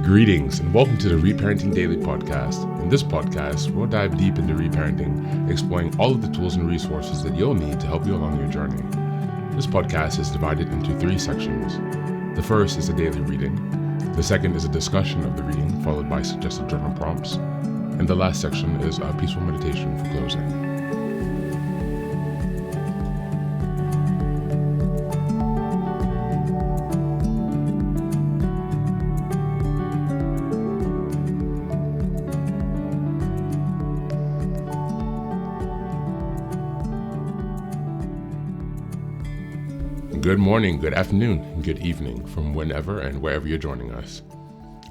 Greetings and welcome to the Reparenting Daily podcast. In this podcast, we'll dive deep into reparenting, exploring all of the tools and resources that you'll need to help you along your journey. This podcast is divided into 3 sections. The first is a daily reading. The second is a discussion of the reading, followed by suggested journal prompts. And the last section is a peaceful meditation for closing. Good morning, good afternoon, and good evening from whenever and wherever you're joining us.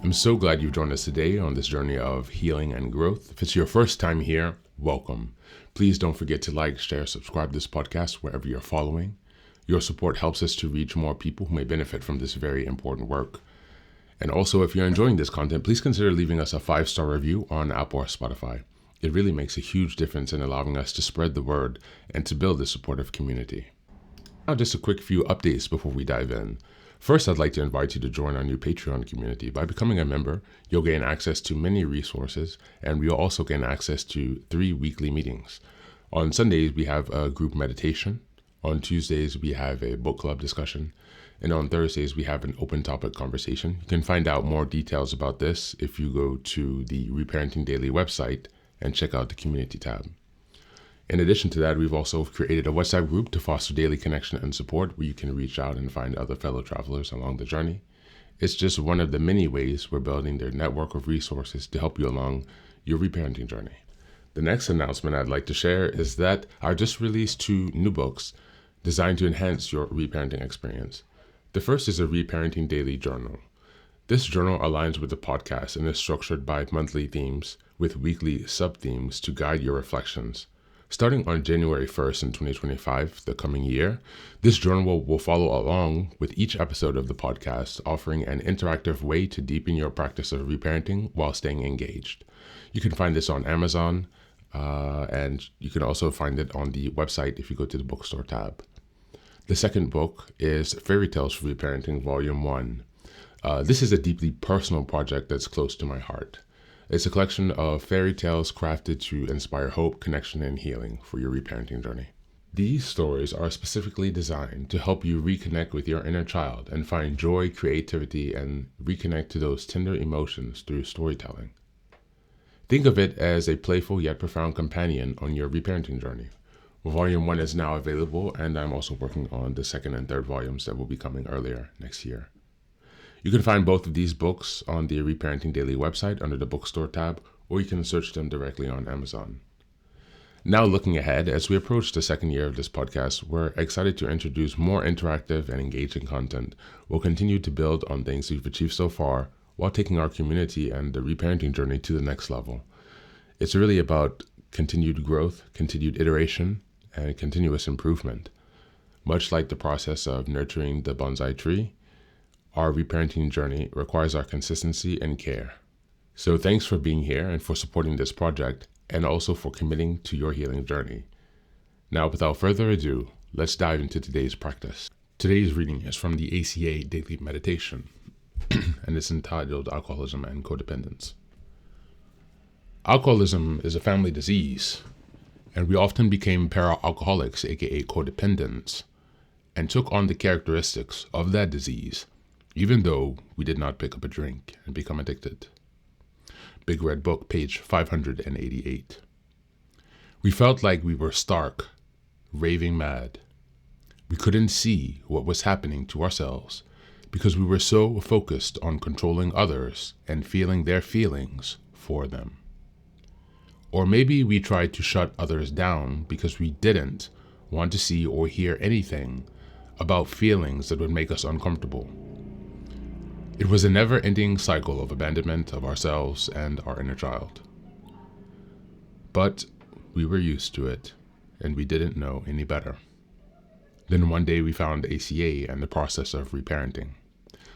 I'm so glad you've joined us today on this journey of healing and growth. If it's your first time here, welcome. Please don't forget to like, share, subscribe to this podcast wherever you're following. Your support helps us to reach more people who may benefit from this very important work. And also, if you're enjoying this content, please consider leaving us a 5-star review on Apple or Spotify. It really makes a huge difference in allowing us to spread the word and to build a supportive community. Now, just a quick few updates before we dive in. First, I'd like to invite you to join our new Patreon community. By becoming a member, you'll gain access to many resources, and we'll also gain access to 3 weekly meetings. On Sundays, we have a group meditation. On Tuesdays, we have a book club discussion. And on Thursdays, we have an open topic conversation. You can find out more details about this if you go to the Reparenting Daily website and check out the community tab. In addition to that, we've also created a WhatsApp group to foster daily connection and support where you can reach out and find other fellow travelers along the journey. It's just one of the many ways we're building their network of resources to help you along your reparenting journey. The next announcement I'd like to share is that I just released 2 new books designed to enhance your reparenting experience. The first is a Reparenting Daily journal. This journal aligns with the podcast and is structured by monthly themes with weekly sub-themes to guide your reflections. Starting on January 1st in 2025, the coming year, this journal will follow along with each episode of the podcast, offering an interactive way to deepen your practice of reparenting while staying engaged. You can find this on Amazon, and you can also find it on the website if you go to the bookstore tab. The second book is Fairy Tales for Reparenting Volume 1. This is a deeply personal project that's close to my heart. It's a collection of fairy tales crafted to inspire hope, connection, and healing for your reparenting journey. These stories are specifically designed to help you reconnect with your inner child and find joy, creativity, and reconnect to those tender emotions through storytelling. Think of it as a playful yet profound companion on your reparenting journey. Volume 1 is now available, and I'm also working on the 2nd and 3rd volumes that will be coming earlier next year. You can find both of these books on the Reparenting Daily website under the bookstore tab, or you can search them directly on Amazon. Now, looking ahead, as we approach the 2nd year of this podcast, we're excited to introduce more interactive and engaging content. We'll continue to build on things we've achieved so far while taking our community and the reparenting journey to the next level. It's really about continued growth, continued iteration, and continuous improvement. Much like the process of nurturing the bonsai tree, our reparenting journey requires our consistency and care. So thanks for being here and for supporting this project, and also for committing to your healing journey. Now, without further ado, let's dive into today's practice. Today's reading is from the ACA Daily Meditation, and it's entitled Alcoholism and Codependence. Alcoholism is a family disease, and we often became para-alcoholics, aka codependents, and took on the characteristics of that disease, even though we did not pick up a drink and become addicted. Big Red Book, page 588. We felt like we were stark, raving mad. We couldn't see what was happening to ourselves because we were so focused on controlling others and feeling their feelings for them. Or maybe we tried to shut others down because we didn't want to see or hear anything about feelings that would make us uncomfortable. It was a never-ending cycle of abandonment of ourselves and our inner child. But we were used to it, and we didn't know any better. Then one day we found ACA and the process of reparenting.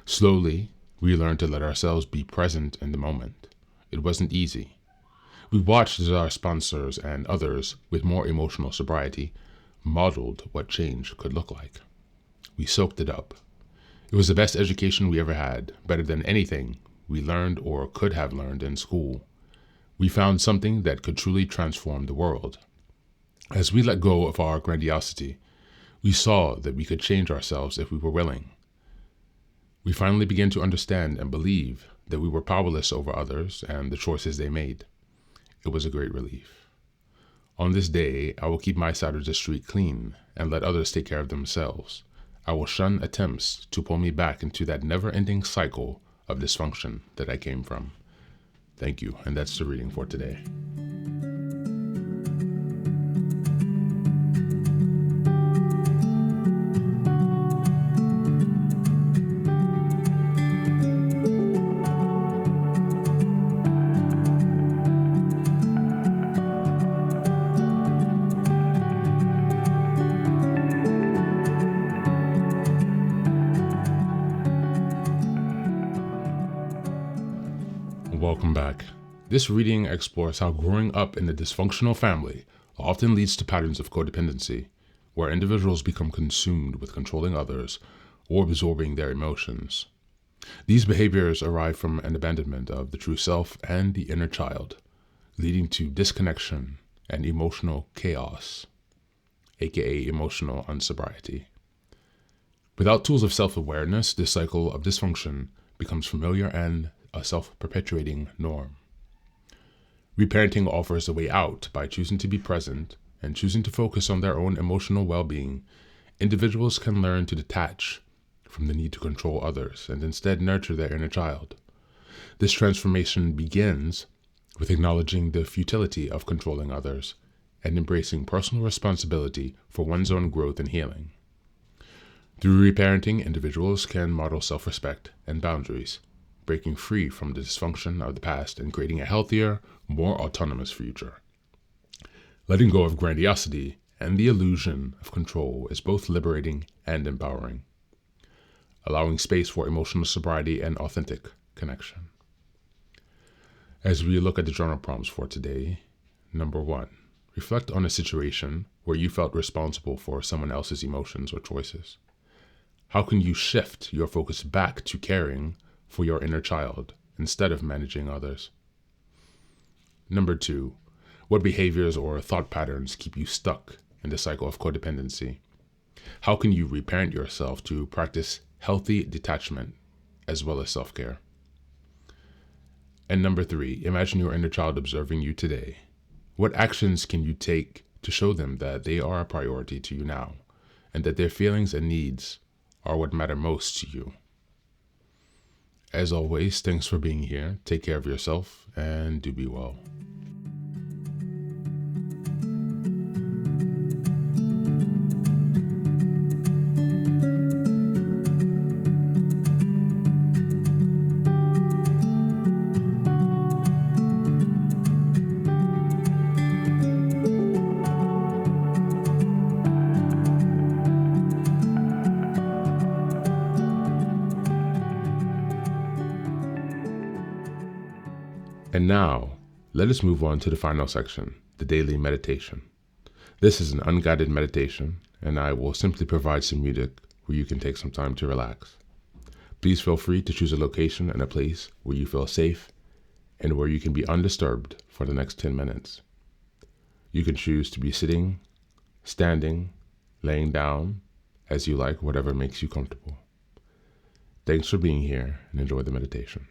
Slowly, we learned to let ourselves be present in the moment. It wasn't easy. We watched as our sponsors and others with more emotional sobriety modeled what change could look like. We soaked it up. It was the best education we ever had, better than anything we learned or could have learned in school. We found something that could truly transform the world. As we let go of our grandiosity, we saw that we could change ourselves if we were willing. We finally began to understand and believe that we were powerless over others and the choices they made. It was a great relief. On this day, I will keep my side of the street clean and let others take care of themselves. I will shun attempts to pull me back into that never-ending cycle of dysfunction that I came from. Thank you, and that's the reading for today. Welcome back. This reading explores how growing up in a dysfunctional family often leads to patterns of codependency, where individuals become consumed with controlling others or absorbing their emotions. These behaviors arise from an abandonment of the true self and the inner child, leading to disconnection and emotional chaos, aka emotional unsobriety. Without tools of self-awareness, this cycle of dysfunction becomes familiar and a self-perpetuating norm. Reparenting offers a way out by choosing to be present and choosing to focus on their own emotional well-being. Individuals can learn to detach from the need to control others and instead nurture their inner child. This transformation begins with acknowledging the futility of controlling others and embracing personal responsibility for one's own growth and healing. Through reparenting, individuals can model self-respect and boundaries, breaking free from the dysfunction of the past and creating a healthier, more autonomous future. Letting go of grandiosity and the illusion of control is both liberating and empowering, allowing space for emotional sobriety and authentic connection. As we look at the journal prompts for today, number 1, reflect on a situation where you felt responsible for someone else's emotions or choices. How can you shift your focus back to caring for your inner child instead of managing others? Number 2, what behaviors or thought patterns keep you stuck in the cycle of codependency? How can you reparent yourself to practice healthy detachment as well as self-care? And number 3, imagine your inner child observing you today. What actions can you take to show them that they are a priority to you now and that their feelings and needs are what matter most to you? As always, thanks for being here. Take care of yourself and do be well. And now, let us move on to the final section, the daily meditation. This is an unguided meditation, and I will simply provide some music where you can take some time to relax. Please feel free to choose a location and a place where you feel safe and where you can be undisturbed for the next 10 minutes. You can choose to be sitting, standing, laying down, as you like, whatever makes you comfortable. Thanks for being here and enjoy the meditation.